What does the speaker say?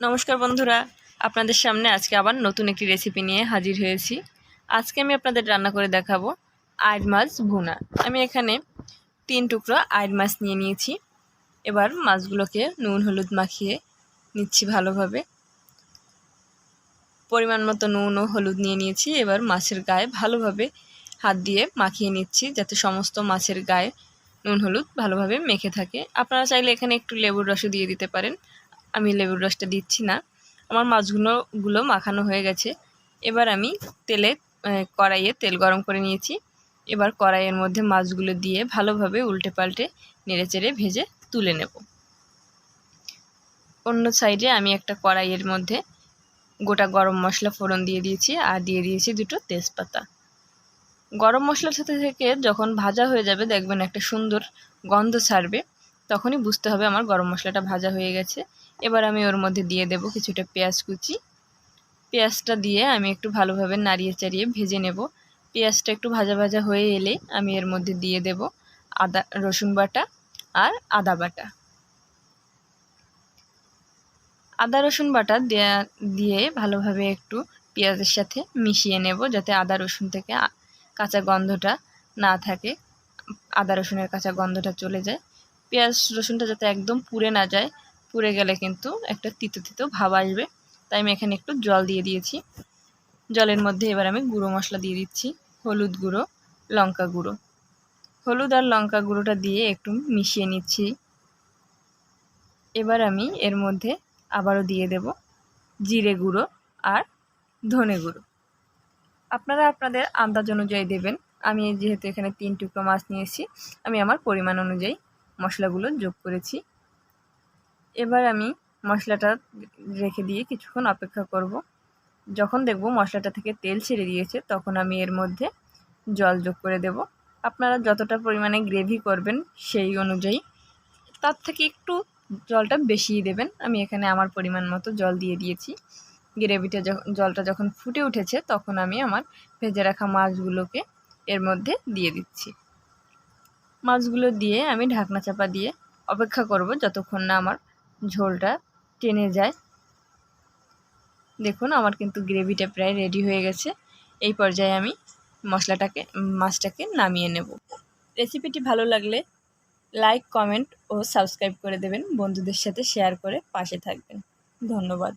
নমস্কার বন্ধুরা, আপনাদের সামনে আজকে আবার নতুন একটি রেসিপি নিয়ে হাজির হয়েছি। আজকে আমি আপনাদের রান্না করে দেখাবো আইড় মাছ ভুনা। আমি এখানে 3 টুকরো আইড় মাছ নিয়ে নিয়েছি। এবার মাছগুলোকে নুন হলুদ মাখিয়ে নিচ্ছি ভালোভাবে। পরিমাণ মতো নুন ও হলুদ নিয়ে নিয়েছি। এবার মাছের গায়ে ভালোভাবে হাত দিয়ে মাখিয়ে নিচ্ছি, যাতে সমস্ত মাছের গায়ে নুন হলুদ ভালোভাবে মেখে থাকে। আপনারা চাইলে এখানে একটু লেবুর রসও দিয়ে দিতে পারেন। আমি লেবুর রসটা দিচ্ছি না। আমার মাছগুলো মাখানো হয়ে গেছে। এবার আমি কড়াইয়ে তেল গরম করে নিয়েছি। এবার কড়াইয়ের মধ্যে মাছগুলো দিয়ে ভালোভাবে উল্টে পাল্টে নেড়েচেড়ে ভেজে তুলে নেব। অন্য সাইডে আমি একটা কড়াইয়ের মধ্যে গোটা গরম মশলা ফোড়ন দিয়ে দিয়েছি আর দিয়ে দিয়েছি 2টো তেজপাতা। গরম মশলার সাথে থেকে যখন ভাজা হয়ে যাবে দেখবেন একটা সুন্দর গন্ধ ছাড়বে, তখনই বুঝতে হবে আমার গরম মশলাটা ভাজা হয়ে গেছে। এবার আমি ওর মধ্যে দিয়ে দেব কিছুটা পেঁয়াজ কুচি। পেঁয়াজটা দিয়ে আমি একটু ভালোভাবে নাড়িয়ে চাড়িয়ে ভেজে নেব। পেঁয়াজটা একটু ভাজা ভাজা হয়ে এলে আমি এর মধ্যে দিয়ে দেব রসুন বাটা আর আদা বাটা। আদা রসুন বাটা দিয়ে ভালোভাবে একটু পেঁয়াজের সাথে মিশিয়ে নেব, যাতে আদা রসুন থেকে কাঁচা গন্ধটা না থাকে, আদা রসুনের কাঁচা গন্ধটা চলে যায়। পেঁয়াজ রসুনটা যাতে একদম পুড়ে না যায়, পুড়ে গেলে কিন্তু একটা তিতো তিতো ভাব আসবে। তাই আমি এখানে একটু জল দিয়ে দিয়েছি। জলের মধ্যে এবার আমি গুঁড়ো মশলা দিয়ে দিচ্ছি, হলুদ গুঁড়ো, লঙ্কা গুঁড়ো। হলুদ আর লঙ্কা গুঁড়োটা দিয়ে একটু মিশিয়ে নিচ্ছি। এবার আমি এর মধ্যে আবারও দিয়ে দেব জিরে গুঁড়ো আর ধনে গুঁড়ো। আপনারা আপনাদের আন্দাজ অনুযায়ী দেবেন। আমি যেহেতু এখানে 3 টুকরো মাছ নিয়েছি, আমি আমার পরিমাণ অনুযায়ী মশলাগুলো যোগ করেছি। এবার আমি মশলাটা রেখে দিয়ে কিছুক্ষণ অপেক্ষা করব। যখন দেখব মশলাটা থেকে তেল ছেড়ে দিয়েছে, তখন আমি এর মধ্যে জল যোগ করে দেব। আপনারা যতটা পরিমাণে গ্রেভি করবেন সেই অনুযায়ী তার থেকে একটু জলটা বেশিই দেবেন। আমি এখানে আমার পরিমাণ মতো জল দিয়ে দিয়েছি। জলটা যখন ফুটে উঠেছে, তখন আমি আমার ভেজে রাখা মাছগুলোকে এর মধ্যে দিয়ে দিচ্ছি। মাছগুলো দিয়ে আমি ঢাকনা চাপা দিয়ে অপেক্ষা করব যতক্ষণ না আমার ঝোলটা টেনে যায়। দেখুন আমার কিন্তু গ্রেভিটা প্রায় রেডি হয়ে গেছে। এই পর্যায়ে আমি মাছটাকে নামিয়ে নেব। রেসিপিটি ভালো লাগলে লাইক, কমেন্ট ও সাবস্ক্রাইব করে দেবেন। বন্ধুদের সাথে শেয়ার করে পাশে থাকবেন। ধন্যবাদ।